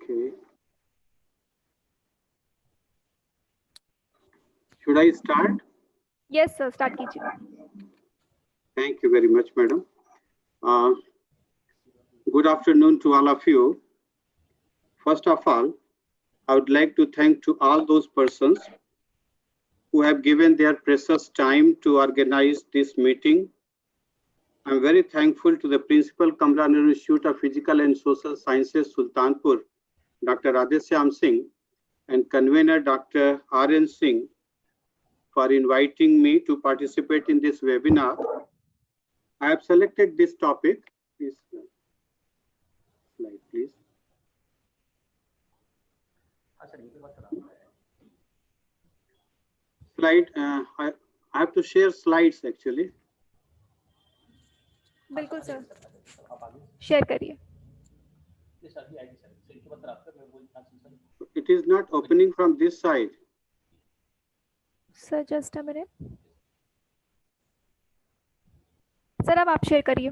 Okay. Should I start? Yes, sir. Start कीजिए. Thank you very much, madam. Good afternoon to all of you. First of all, I would like to thank to all those persons who have given their precious time to organize this meeting. I'm very thankful to the Principal, Kamran Institute of Physical and Social Sciences, Sultanpur, Dr. Radheshyam Singh, and convener Dr. R.N. Singh for inviting me to participate in this webinar. I have selected this topic. Please, slide, please. Slide. I have to share slides actually. बिल्कुल sir. Share करिए. It is not opening from this side. Sir just a minute. Sir अब आप share करिए.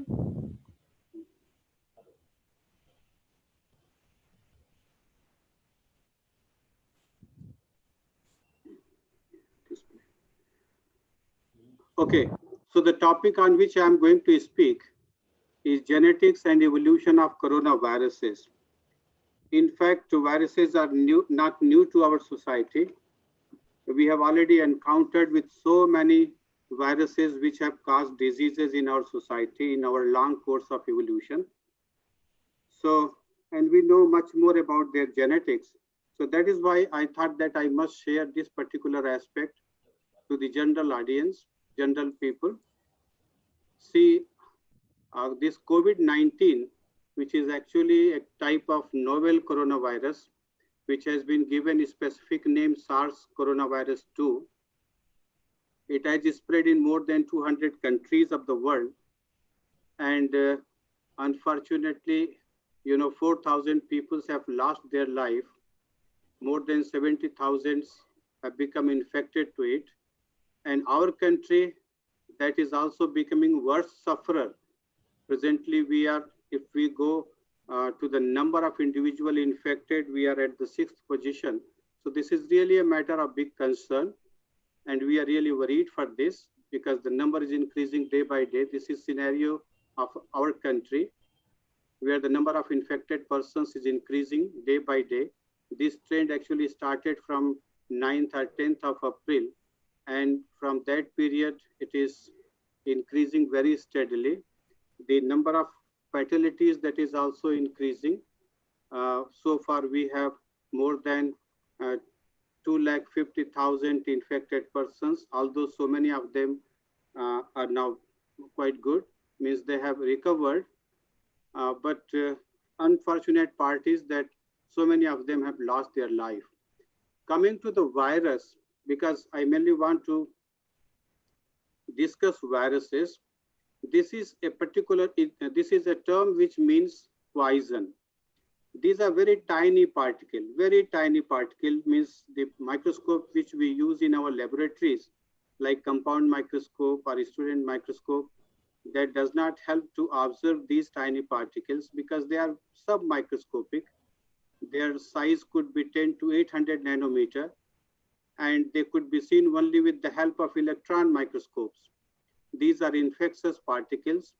Okay, so the topic on which I am going to speak is genetics and evolution of coronaviruses. In fact, viruses are not new to our society. We have already encountered with so many viruses which have caused diseases in our society in our long course of evolution. So, and we know much more about their genetics. So that is why I thought that I must share this particular aspect to the general audience, general people. See, this COVID-19, which is actually a type of novel coronavirus, which has been given a specific name SARS coronavirus 2. It has spread in more than 200 countries of the world. And unfortunately, 4,000 people have lost their life. More than 70,000 have become infected to it. And our country, that is also becoming worst sufferer. Presently, if we go to the number of individuals infected, we are at the 6th position. So this is really a matter of big concern. And we are really worried for this because the number is increasing day by day. This is scenario of our country where the number of infected persons is increasing day by day. This trend actually started from 9th or 10th of April. And from that period, it is increasing very steadily. The number of fatalities that is also increasing. So far, we have more than 250,000 infected persons, although so many of them are now quite good, means they have recovered. But unfortunate part is that so many of them have lost their life. Coming to the virus, because I mainly want to discuss viruses, this is a term which means poison. These are very tiny particle means the microscope which we use in our laboratories, like compound microscope or student microscope, that does not help to observe these tiny particles because they are submicroscopic. Their size could be 10 to 800 nanometer, and they could be seen only with the help of electron microscopes. These are infectious particles,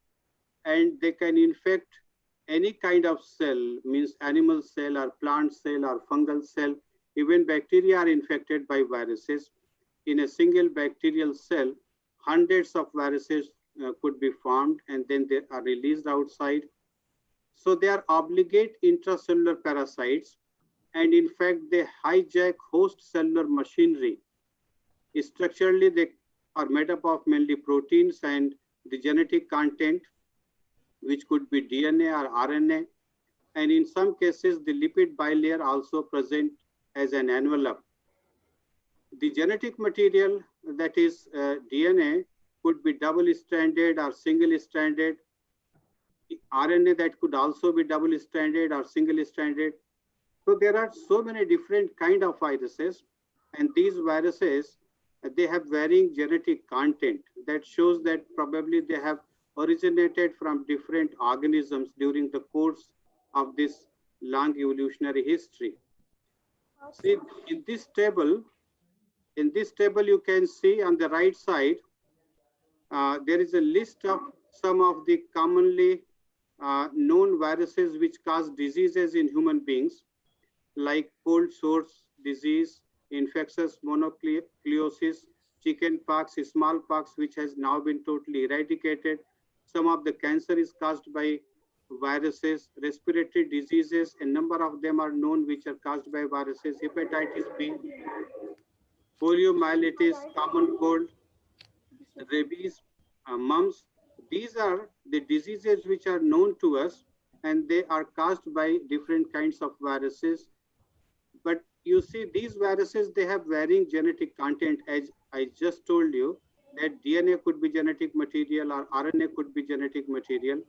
and they can infect any kind of cell, means animal cell or plant cell or fungal cell. Even bacteria are infected by viruses. In a single bacterial cell, hundreds of viruses could be formed, and then they are released outside. So they are obligate intracellular parasites, and in fact, they hijack host cellular machinery. Structurally, they are made up of mainly proteins and the genetic content, which could be DNA or RNA. And in some cases, the lipid bilayer also present as an envelope. The genetic material, that is DNA, could be double-stranded or single-stranded. RNA that could also be double-stranded or single-stranded. So there are so many different kind of viruses, and these viruses, they have varying genetic content that shows that probably they have originated from different organisms during the course of this long evolutionary history. See, in this table, you can see on the right side, there is a list of some of the commonly known viruses which cause diseases in human beings, like cold sores disease, infectious mononucleosis, chickenpox, smallpox, which has now been totally eradicated. Some of the cancer is caused by viruses, respiratory diseases, a number of them are known which are caused by viruses, hepatitis B, poliomyelitis, common cold, rabies, mumps. These are the diseases which are known to us, and they are caused by different kinds of viruses. But you see, these viruses, they have varying genetic content. As I just told you, that DNA could be genetic material or RNA could be genetic material.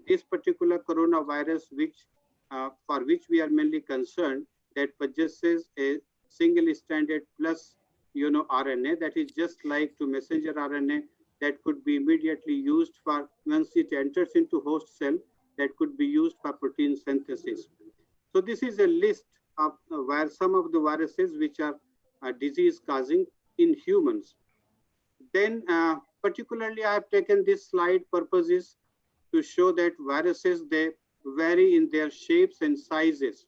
This particular coronavirus, for which we are mainly concerned, that possesses a single-stranded plus, RNA that is just like to messenger RNA that could be immediately used for once it enters into host cell, that could be used for protein synthesis. So this is a list of where some of the viruses which are disease causing in humans. Then particularly I have taken this slide purposes to show that viruses, they vary in their shapes and sizes.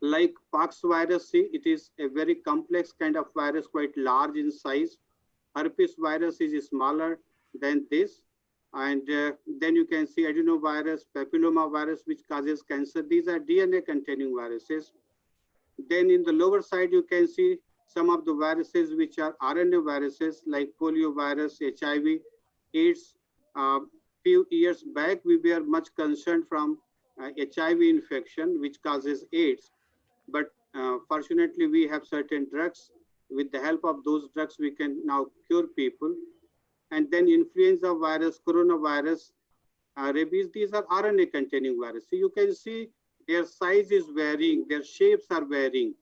Like pox virus, see, it is a very complex kind of virus, quite large in size. Herpes virus is smaller than this. And then you can see adenovirus, papilloma virus, which causes cancer. These are DNA containing viruses. Then in the lower side, you can see some of the viruses which are RNA viruses like poliovirus, HIV, AIDS. Few years back, we were much concerned from HIV infection, which causes AIDS. But fortunately, we have certain drugs. With the help of those drugs, we can now cure people. And then influenza virus, coronavirus, rabies, these are RNA containing viruses. So you can see their size is varying, their shapes are varying.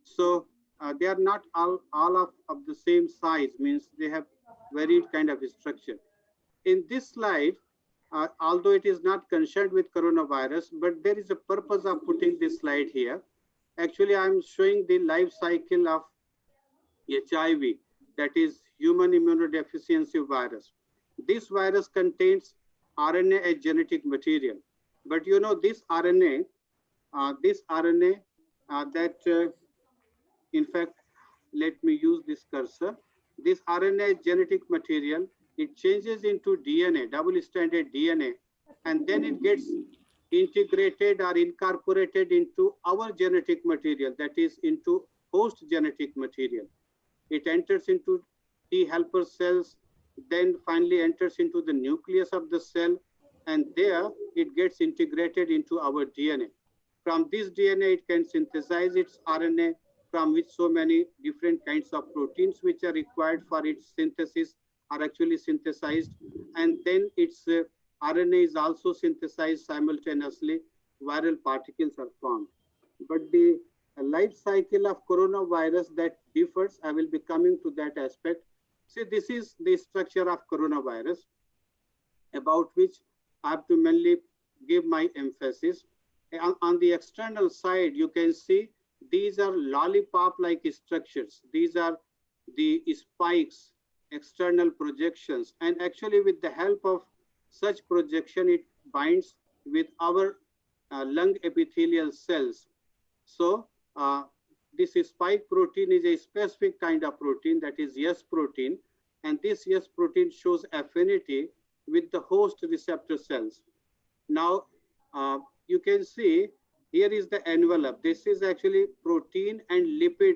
So they are not all of the same size, means they have varied kind of structure. In this slide, although it is not concerned with coronavirus, but there is a purpose of putting this slide here. Actually, I'm showing the life cycle of HIV, that is human immunodeficiency virus. This virus contains RNA as genetic material. But this RNA, in fact, let me use this cursor. This RNA genetic material, it changes into DNA, double-stranded DNA, and then it gets integrated or incorporated into our genetic material, that is into host genetic material. It enters into T helper cells, then finally enters into the nucleus of the cell, and there it gets integrated into our DNA. From this DNA, it can synthesize its RNA, from which so many different kinds of proteins which are required for its synthesis are actually synthesized. And then its RNA is also synthesized simultaneously, viral particles are formed. But the life cycle of coronavirus that differs, I will be coming to that aspect. See, this is the structure of coronavirus, about which I have to mainly give my emphasis. On the external side, you can see these are lollipop-like structures. These are the spikes, external projections. And actually, with the help of such projection, it binds with our lung epithelial cells. So this spike protein is a specific kind of protein, that is S protein. And this S protein shows affinity with the host receptor cells. Now, you can see here is the envelope. This is actually protein and lipid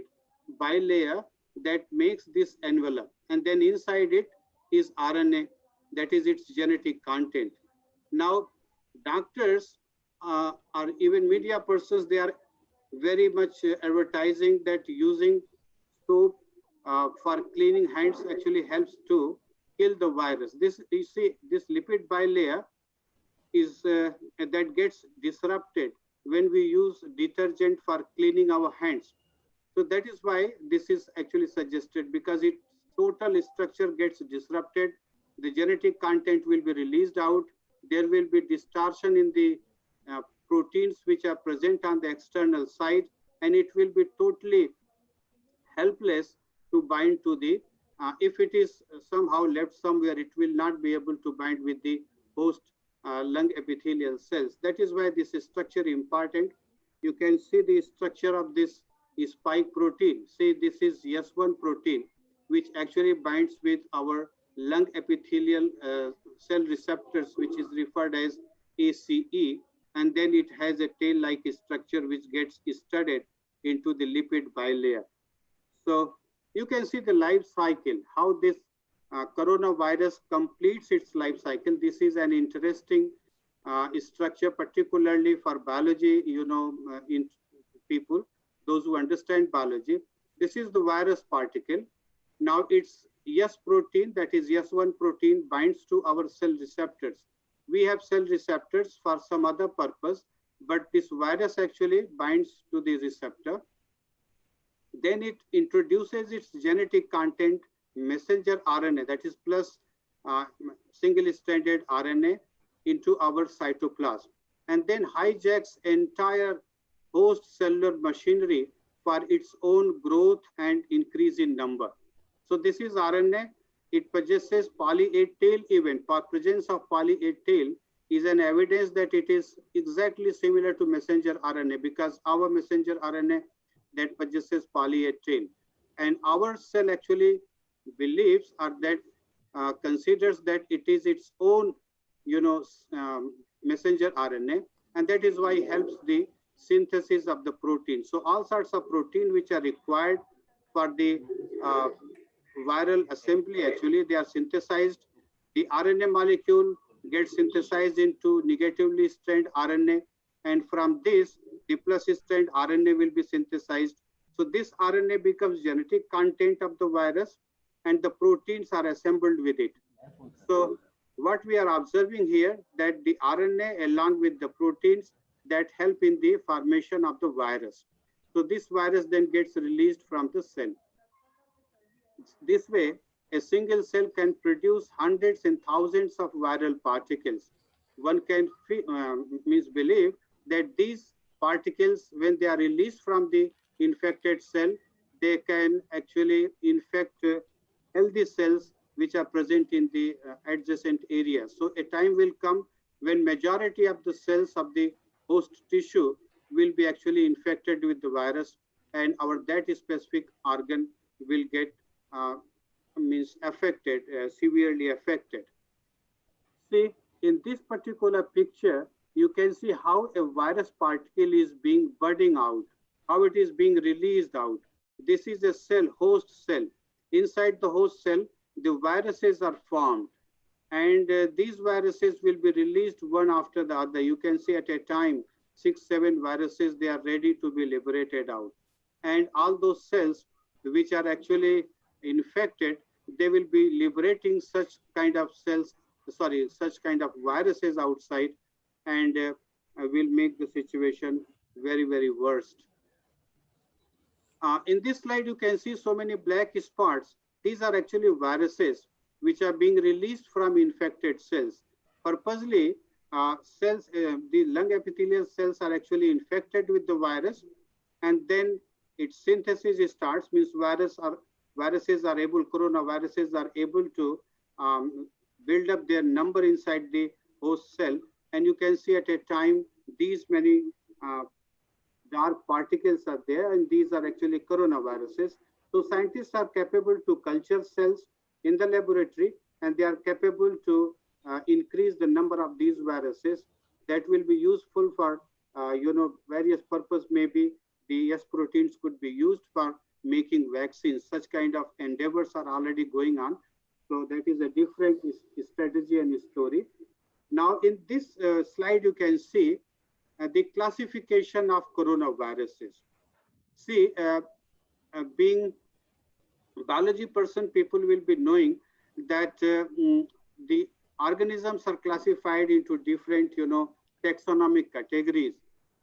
bilayer that makes this envelope. And then inside it is RNA, that is its genetic content. Now, doctors or even media persons, they are very much advertising that using soap for cleaning hands actually helps to kill the virus. This, you see, this lipid bilayer is that gets disrupted when we use detergent for cleaning our hands. So that is why this is actually suggested, because its total structure gets disrupted. The genetic content will be released out. There will be distortion in the proteins which are present on the external side, and it will be totally helpless to bind to the, if it is somehow left somewhere, it will not be able to bind with the host lung epithelial cells. That is why this structure important. You can see the structure of this spike protein. See, this is S1 protein, which actually binds with our lung epithelial cell receptors, which is referred as ACE, and then it has a tail-like structure which gets studded into the lipid bilayer. So you can see the life cycle, how this coronavirus completes its life cycle. This is an interesting structure, particularly for biology, in people, those who understand biology. This is the virus particle. Now its S protein, that is S1 protein, binds to our cell receptors. We have cell receptors for some other purpose, but this virus actually binds to the receptor. Then it introduces its genetic content messenger RNA, that is plus single-stranded RNA, into our cytoplasm, and then hijacks entire host cellular machinery for its own growth and increase in number. So this is RNA. It possesses poly A tail event. For presence of poly A tail is an evidence that it is exactly similar to messenger RNA, because our messenger RNA that possesses poly A tail, and our cell actually believes or that considers that it is its own, messenger RNA, and that is why it helps the synthesis of the protein. So all sorts of protein which are required for the viral assembly, actually they are synthesized. The RNA molecule gets synthesized into negatively stranded RNA, and from this the plus strand RNA will be synthesized. So this RNA becomes genetic content of the virus, and the proteins are assembled with it. So what we are observing here, that the RNA along with the proteins that help in the formation of the virus. So this virus then gets released from the cell. This way, a single cell can produce hundreds and thousands of viral particles. One can believe that these particles, when they are released from the infected cell, they can actually infect healthy cells which are present in the adjacent area. So a time will come when majority of the cells of the host tissue will be actually infected with the virus, and our that specific organ will get affected, severely affected. See, in this particular picture, you can see how a virus particle is being budding out, how it is being released out. This is a cell, host cell. Inside the host cell, the viruses are formed, and these viruses will be released one after the other. You can see at a time, 6-7 viruses, they are ready to be liberated out. And all those cells which are actually infected, they will be liberating such kind of cells, such kind of viruses outside, and will make the situation very, very worst. In this slide, you can see so many black spots. These are actually viruses which are being released from infected cells. Purposely, the lung epithelial cells are actually infected with the virus, and then its synthesis starts, means coronaviruses are able to build up their number inside the host cell. And you can see at a time, these many dark particles are there, and these are actually coronaviruses. So scientists are capable to culture cells in the laboratory, and they are capable to increase the number of these viruses that will be useful for various purpose. Maybe the S proteins could be used for making vaccines. Such kind of endeavors are already going on. So that is a different strategy and story. Now in this slide, you can see the classification of coronaviruses. See, being biology person, people will be knowing that the organisms are classified into different, taxonomic categories.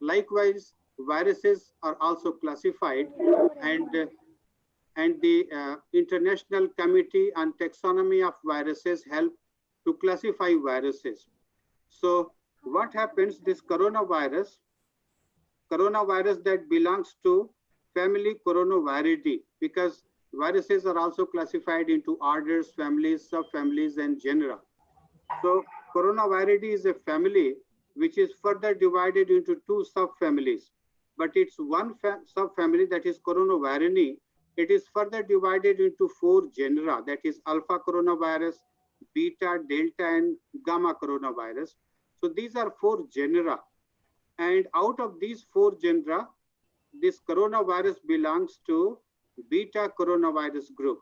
Likewise, viruses are also classified, and the International Committee on Taxonomy of Viruses help to classify viruses. So what happens, this coronavirus that belongs to family Coronaviridae, because viruses are also classified into orders, families, subfamilies, and genera. So Coronaviridae is a family which is further divided into two subfamilies, but it's one subfamily, that is Coronavirinae. It is further divided into four genera, that is alpha coronavirus, beta, delta, and gamma coronavirus. So these are four genera. And out of these four genera, this coronavirus belongs to beta coronavirus group.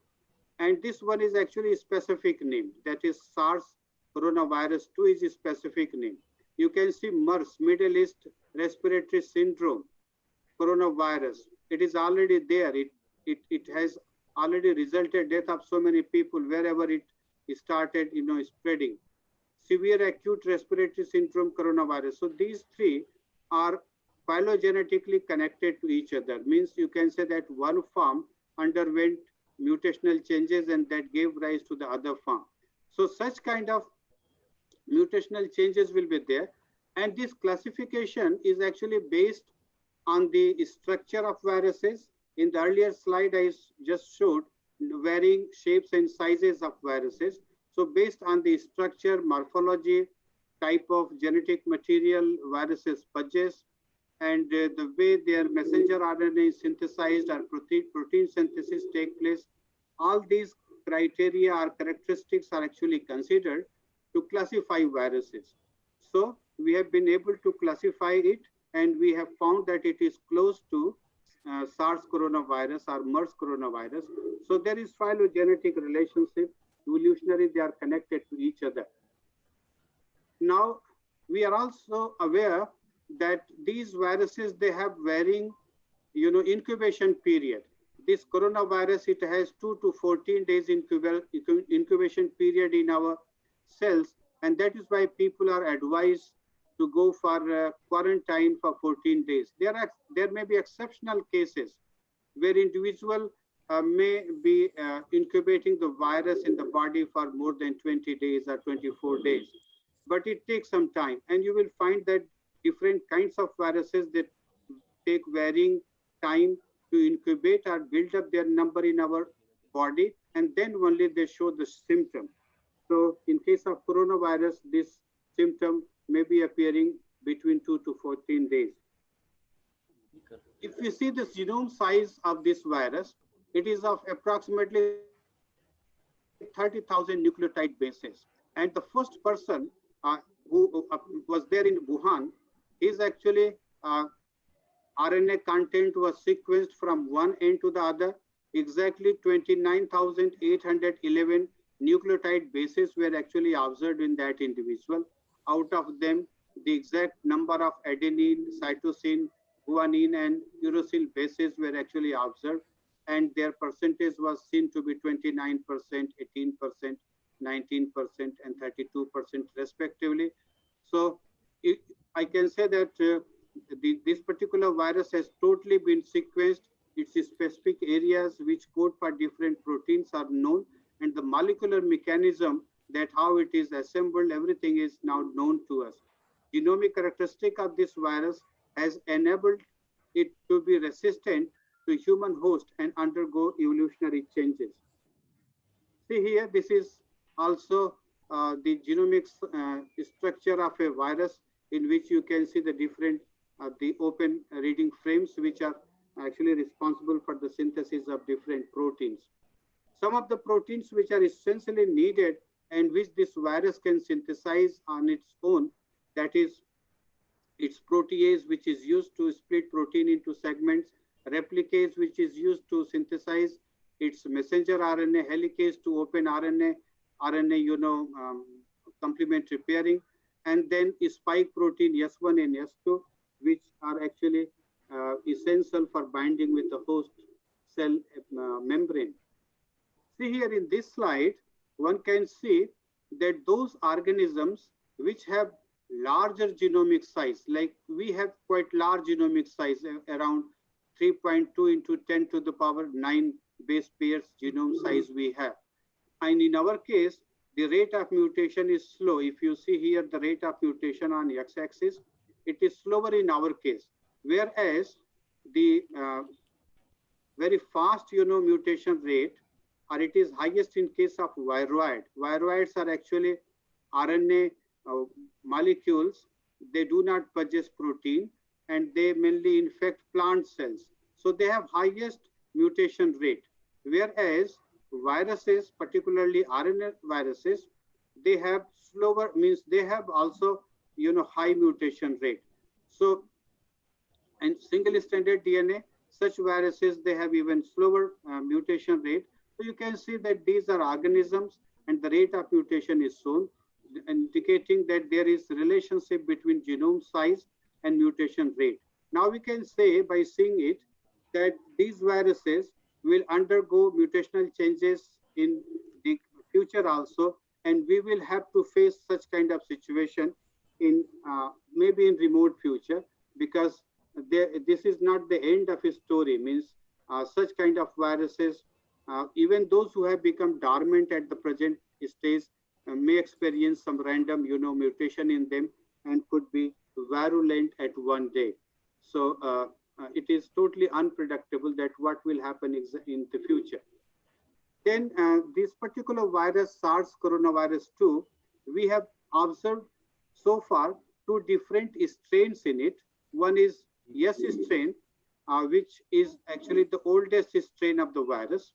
And this one is actually a specific name, that is SARS coronavirus 2 is a specific name. You can see MERS, Middle East Respiratory Syndrome coronavirus. It is already there. It has already resulted death of so many people wherever it started, spreading. Severe acute respiratory syndrome coronavirus. So these three are phylogenetically connected to each other. Means you can say that one form underwent mutational changes and that gave rise to the other form. So such kind of mutational changes will be there. And this classification is actually based on the structure of viruses. In the earlier slide, I just showed varying shapes and sizes of viruses. So based on the structure, morphology, type of genetic material viruses possess, and the way their messenger RNA is synthesized or protein synthesis take place, all these criteria or characteristics are actually considered to classify viruses. So we have been able to classify it, and we have found that it is close to SARS coronavirus or MERS coronavirus. So there is phylogenetic relationship, evolutionary, they are connected to each other. Now, we are also aware that these viruses, they have varying, incubation period. This coronavirus, it has 2 to 14 days incubation period in our cells, and that is why people are advised to go for quarantine for 14 days. There may be exceptional cases where individual may be incubating the virus in the body for more than 20 days or 24 days. But it takes some time, and you will find that different kinds of viruses that take varying time to incubate or build up their number in our body, and then only they show the symptom. So in case of coronavirus, this symptom may be appearing between 2 to 14 days. If you see the genome size of this virus, it is of approximately 30,000 nucleotide bases. And the first person who was there in Wuhan is actually RNA content was sequenced from one end to the other. Exactly 29,811 nucleotide bases were actually observed in that individual. Out of them, the exact number of adenine, cytosine, guanine, and uracil bases were actually observed, and their percentage was seen to be 29%, 18%, 19%, and 32% respectively. So I can say that this particular virus has totally been sequenced. Its specific areas which code for different proteins are known, and the molecular mechanism, that how it is assembled, everything is now known to us. Genomic characteristic of this virus has enabled it to be resistant to human host and undergo evolutionary changes. See here, this is also the genomics structure of a virus, in which you can see the different, the open reading frames, which are actually responsible for the synthesis of different proteins. Some of the proteins which are essentially needed and which this virus can synthesize on its own, that is its protease, which is used to split protein into segments, replicase, which is used to synthesize its messenger RNA, helicase to open RNA, complement repairing, and then spike protein S1 and S2, which are actually essential for binding with the host cell membrane. See here in this slide, one can see that those organisms which have larger genomic size, like we have quite large genomic size, around 3.2 into 10 to the power 9 base pairs genome size we have. And in our case, the rate of mutation is slow. If you see here the rate of mutation on x-axis, it is slower in our case, whereas the very fast, mutation rate, or it is highest in case of viroid. Viroids are actually RNA molecules. They do not possess protein, and they mainly infect plant cells. So they have highest mutation rate, whereas viruses, particularly RNA viruses, they have slower, means they have also, high mutation rate. So, and single stranded DNA, such viruses, they have even slower mutation rate. So you can see that these are organisms and the rate of mutation is shown, indicating that there is relationship between genome size and mutation rate. Now we can say by seeing it that these viruses will undergo mutational changes in the future also, and we will have to face such kind of situation in maybe in remote future, because this is not the end of a story. Means such kind of viruses, even those who have become dormant at the present stage, may experience some random, mutation in them and could be virulent at one day. So it is totally unpredictable that what will happen in the future. Then this particular virus, SARS coronavirus 2, we have observed so far two different strains in it. One is S strain, which is actually the oldest strain of the virus.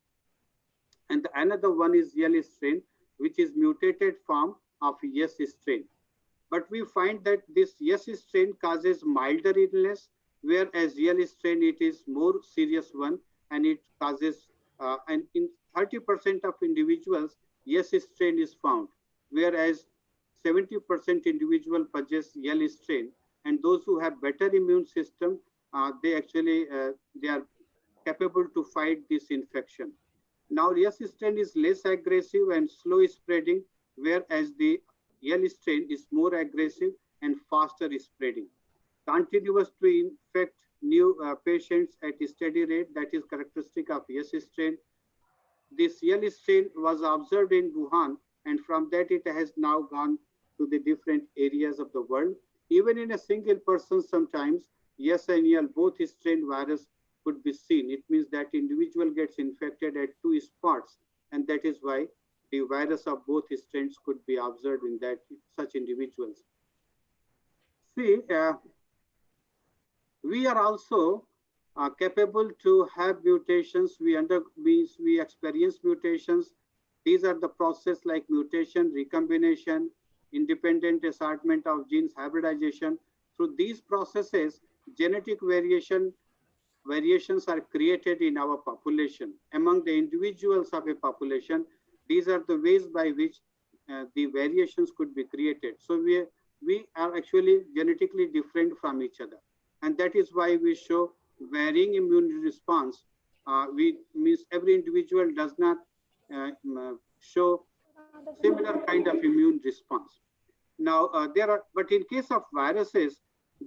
And another one is L strain, which is mutated form of S strain. But we find that this S strain causes milder illness, whereas L strain, it is more serious one, and it causes, and in 30% of individuals, S strain is found, whereas 70% individual possess L strain, and those who have better immune system, they actually, they are capable to fight this infection. Now, S strain is less aggressive and slow spreading, whereas the L strain is more aggressive and faster spreading. Continuous to infect new patients at a steady rate, that is characteristic of S strain. This L strain was observed in Wuhan, and from that it has now gone to the different areas of the world. Even in a single person, sometimes S and L, both strain virus could be seen. It means that individual gets infected at two spots, and that is why the virus of both strains could be observed in that such individuals. See, we are also capable to have mutations. We experience mutations. These are the process like mutation, recombination, independent assortment of genes, hybridization. Through these processes, genetic variations are created in our population. Among the individuals of a population, these are the ways by which the variations could be created. So we are actually genetically different from each other. And that is why we show varying immune response. Means every individual does not show similar kind of immune response. Now, but in case of viruses,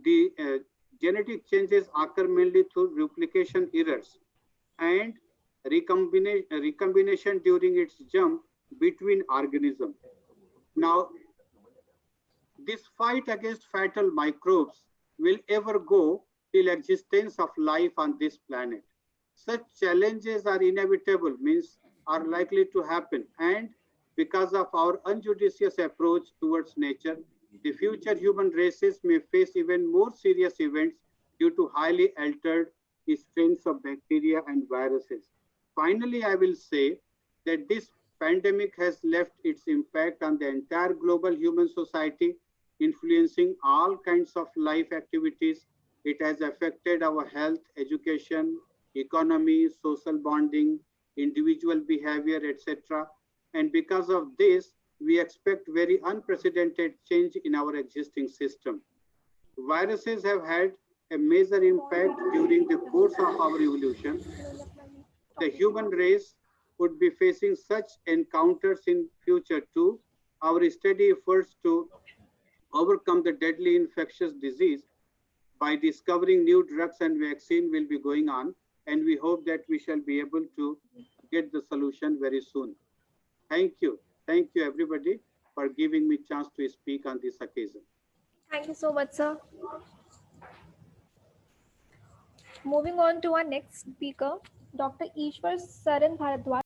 the genetic changes occur mainly through replication errors and recombination during its jump between organisms. Now, this fight against fatal microbes will ever go till existence of life on this planet. Such challenges are inevitable, means are likely to happen, and because of our unjudicious approach towards nature, the future human races may face even more serious events due to highly altered strains of bacteria and viruses. Finally, I will say that this pandemic has left its impact on the entire global human society, influencing all kinds of life activities. It has affected our health, education, economy, social bonding, individual behavior, etc. And because of this, we expect very unprecedented change in our existing system. Viruses have had a major impact during the course of our evolution. The human race would be facing such encounters in future too. Our steady efforts to overcome the deadly infectious disease by discovering new drugs and vaccine will be going on, and we hope that we shall be able to get the solution very soon. Thank you. Thank you, everybody, for giving me chance to speak on this occasion. Thank you so much, sir. Moving on to our next speaker, Dr. Ishwar Saran Bharadwaj.